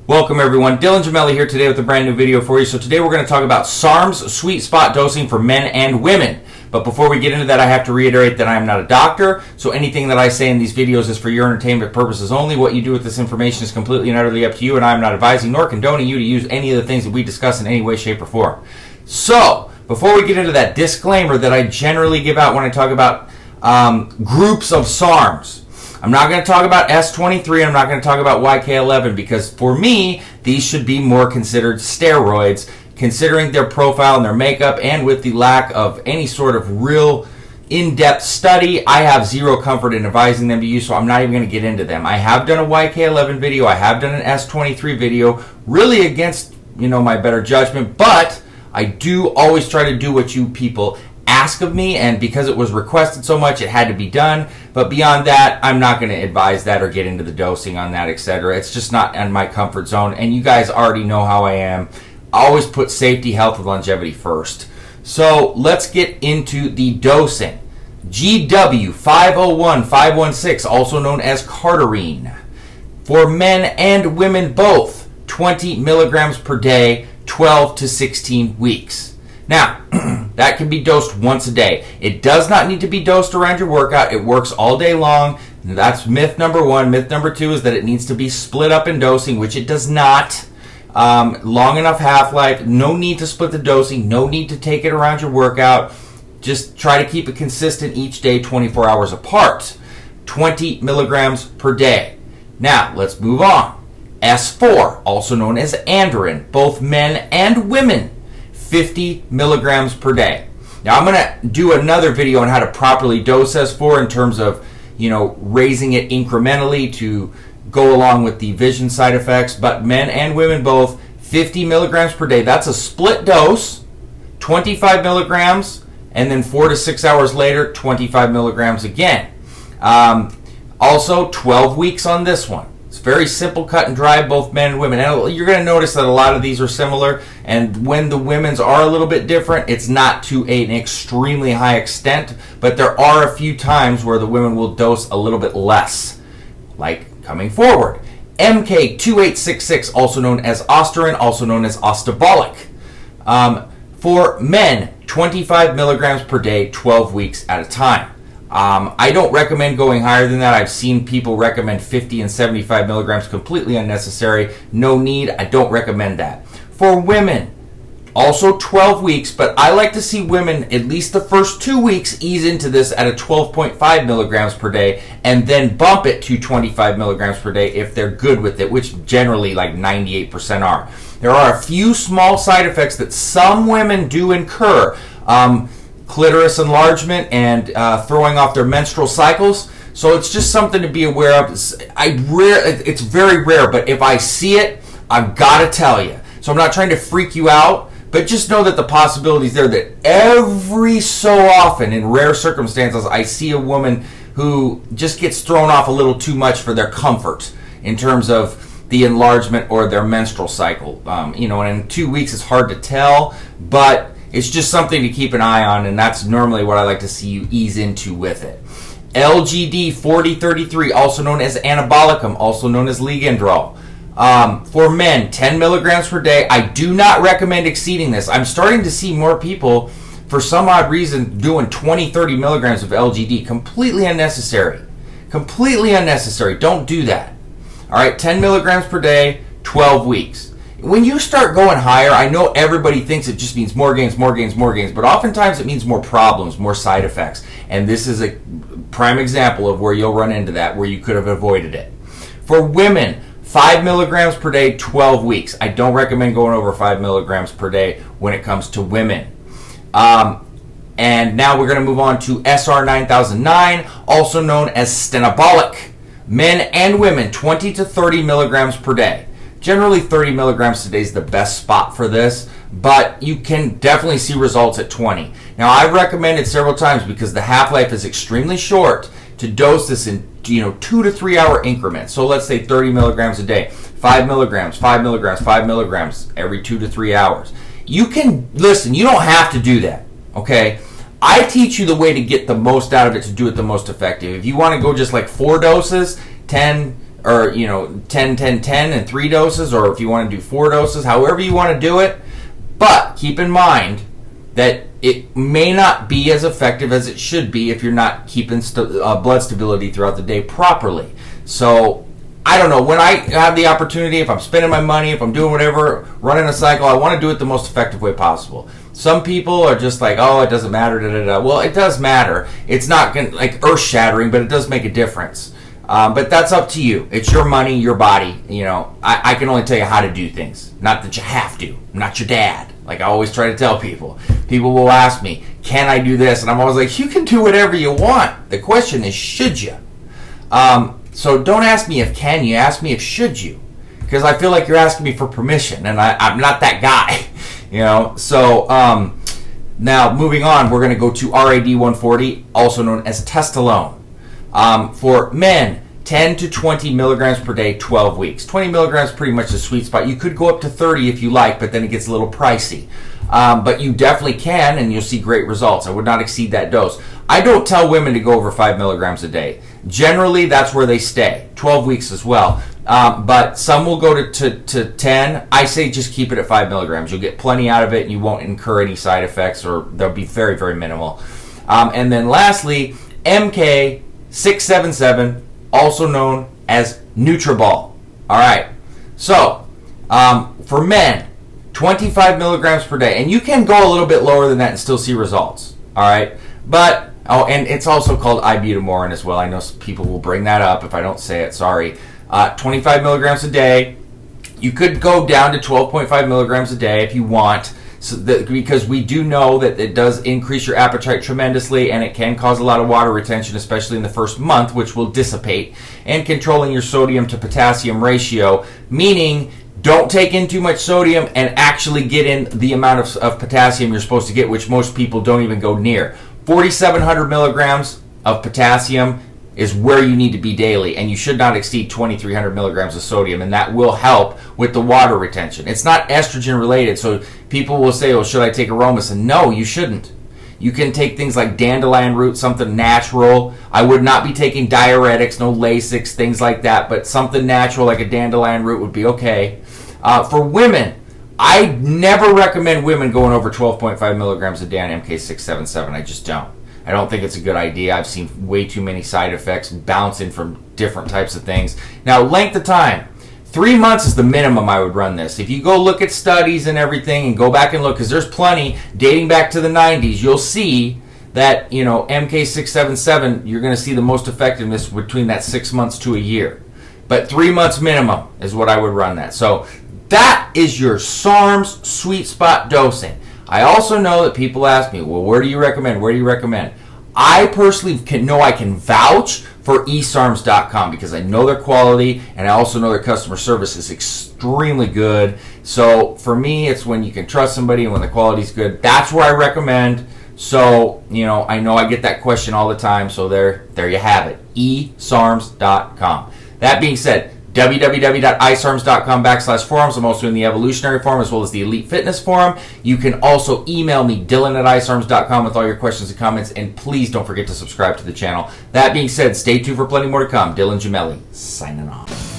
Welcome everyone, Dylan Gemelli here today with a brand new video for you. So today we're going to talk about SARMS sweet spot dosing for men and women. But before we get into that, I have to reiterate that I am not a doctor, so anything that I say in these videos is for your entertainment purposes only. What you do with this information is completely and utterly up to you, and I am not advising nor condoning you to use any of the things that we discuss in any way, shape, or form. So, before we get into that disclaimer that I generally give out when I talk about groups of SARMs, I'm not going to talk about S23, I'm not going to talk about YK11, because for me, these should be more considered steroids, considering their profile and their makeup, and with the lack of any sort of real in-depth study, I have zero comfort in advising them to use, so I'm not even going to get into them. I have done a YK11 video, I have done an S23 video, really against, my better judgment, but I do always try to do what you people ask of me, and because it was requested so much, it had to be done. But beyond that, I'm not going to advise that or get into the dosing on that, etc. It's just not in my comfort zone, and you guys already know how I am. I always put safety, health, and longevity first. So let's get into the dosing. GW 501-516, also known as Cardarine, for men and women both, 20 milligrams per day, 12 to 16 weeks. Now, that can be dosed once a day. It does not need to be dosed around your workout. It works all day long. That's myth number one. Myth number two is that it needs to be split up in dosing, which it does not. Long enough half-life. No need to split the dosing. No need to take it around your workout. Just try to keep it consistent each day, 24 hours apart. 20 milligrams per day. Now, let's move on. S4, also known as Andarine, both men and women, 50 milligrams per day. Now I'm going to do another video on how to properly dose S4 in terms of, raising it incrementally to go along with the vision side effects, but men and women both, 50 milligrams per day. That's a split dose, 25 milligrams, and then 4 to 6 hours later, 25 milligrams again. Also, 12 weeks on this one. It's very simple, cut and dry, both men and women. And you're going to notice that a lot of these are similar, and when the women's are a little bit different, it's not to an extremely high extent, but there are a few times where the women will dose a little bit less, like coming forward. MK2866, also known as Ostarine, also known as Stenabolic. For men, 25 milligrams per day, 12 weeks at a time. I don't recommend going higher than that. I've seen people recommend 50 and 75 milligrams, completely unnecessary. No need. I don't recommend that. For women, also 12 weeks, but I like to see women at least the first 2 weeks ease into this at a 12.5 milligrams per day and then bump it to 25 milligrams per day if they're good with it, which generally like 98% are. There are a few small side effects that some women do incur. Clitoris enlargement and throwing off their menstrual cycles. So it's just something to be aware of. It's very rare, but if I see it, I've got to tell you. So I'm not trying to freak you out, but just know that the possibility is there that every so often, in rare circumstances, I see a woman who just gets thrown off a little too much for their comfort in terms of the enlargement or their menstrual cycle. And in 2 weeks it's hard to tell, but it's just something to keep an eye on, and that's normally what I like to see you ease into with it. LGD 4033, also known as Anabolicum, also known as Ligandrol. For men, 10 milligrams per day. I do not recommend exceeding this. I'm starting to see more people, for some odd reason, doing 20, 30 milligrams of LGD. Completely unnecessary. Completely unnecessary. Don't do that. All right, 10 milligrams per day, 12 weeks. When you start going higher, I know everybody thinks it just means more gains, but oftentimes it means more problems, more side effects. And this is a prime example of where you'll run into that, where you could have avoided it. For women, 5 milligrams per day, 12 weeks. I don't recommend going over 5 milligrams per day when it comes to women. And now we're going to move on to SR 9009, also known as Stenabolic. Men and women, 20 to 30 milligrams per day. Generally, 30 milligrams a day is the best spot for this, but you can definitely see results at 20. Now, I've recommended several times, because the half-life is extremely short, to dose this in 2 to 3 hour increments. So let's say 30 milligrams a day, 5 milligrams, 5 milligrams, 5 milligrams every 2 to 3 hours. You can, listen, you don't have to do that, okay? I teach you the way to get the most out of it, to do it the most effective. If you want to go just like 4 doses, 10, or 10, 10, 10 and 3 doses, or if you want to do 4 doses, however you want to do it. But keep in mind that it may not be as effective as it should be if you're not keeping blood stability throughout the day properly. So I don't know, when I have the opportunity, if I'm spending my money, if I'm doing whatever, running a cycle, I want to do it the most effective way possible. Some people are just like, oh, it doesn't matter, da, da, da. Well, it does matter. It's not like earth-shattering, but it does make a difference. But that's up to you. It's your money, your body. I can only tell you how to do things. Not that you have to. I'm not your dad. Like I always try to tell people. People will ask me, can I do this? And I'm always like, you can do whatever you want. The question is, should you? So don't ask me if can you, ask me if should you. Because I feel like you're asking me for permission, and I'm not that guy. So now moving on, we're going to go to RAD 140, also known as Testolone. For men, 10 to 20 milligrams per day, 12 weeks. 20 milligrams pretty much the sweet spot. You could go up to 30 if you like, but then it gets a little pricey. But you definitely can, and you'll see great results. I would not exceed that dose. I don't tell women to go over 5 milligrams a day. Generally, that's where they stay. 12 weeks as well. But some will go to 10. I say just keep it at 5 milligrams. You'll get plenty out of it, and you won't incur any side effects, or they'll be very, very minimal. And then lastly, MK677, also known as Nutrobal. All right. So for men, 25 milligrams per day, and you can go a little bit lower than that and still see results. All right. But and it's also called ibutamorin as well. I know people will bring that up if I don't say it. Sorry. 25 milligrams a day. You could go down to 12.5 milligrams a day if you want, because we do know that it does increase your appetite tremendously, and it can cause a lot of water retention, especially in the first month, which will dissipate, and controlling your sodium to potassium ratio, meaning don't take in too much sodium and actually get in the amount of potassium you're supposed to get, which most people don't even go near. 4,700 milligrams of potassium is where you need to be daily, and you should not exceed 2,300 milligrams of sodium, and that will help with the water retention. It's not estrogen related, so people will say, oh, should I take Aromasin? No, you shouldn't. You can take things like dandelion root, something natural. I would not be taking diuretics, no Lasix, things like that, but something natural like a dandelion root would be okay. For women, I never recommend women going over 12.5 milligrams a day on MK677. I just don't. I don't think it's a good idea. I've seen way too many side effects bouncing from different types of things. Now, length of time. 3 months is the minimum I would run this. If you go look at studies and everything and go back and look, because there's plenty dating back to the 90s, you'll see that, MK677, you're going to see the most effectiveness between that 6 months to a year. But 3 months minimum is what I would run that. So that is your SARMS sweet spot dosing. I also know that people ask me, well, where do you recommend? Where do you recommend? I personally I can vouch for eSARMS.com because I know their quality, and I also know their customer service is extremely good. So for me, it's when you can trust somebody and when the quality's good. That's where I recommend. So, I know I get that question all the time. So there you have it, eSARMS.com. That being said, www.isarms.com/forums. I'm also in the evolutionary forum as well as the elite fitness forum. You can also email me, Dylan@isarms.com, with all your questions and comments, and please don't forget to subscribe to the channel. That being said, stay tuned for plenty more to come. Dylan Gemelli, signing off.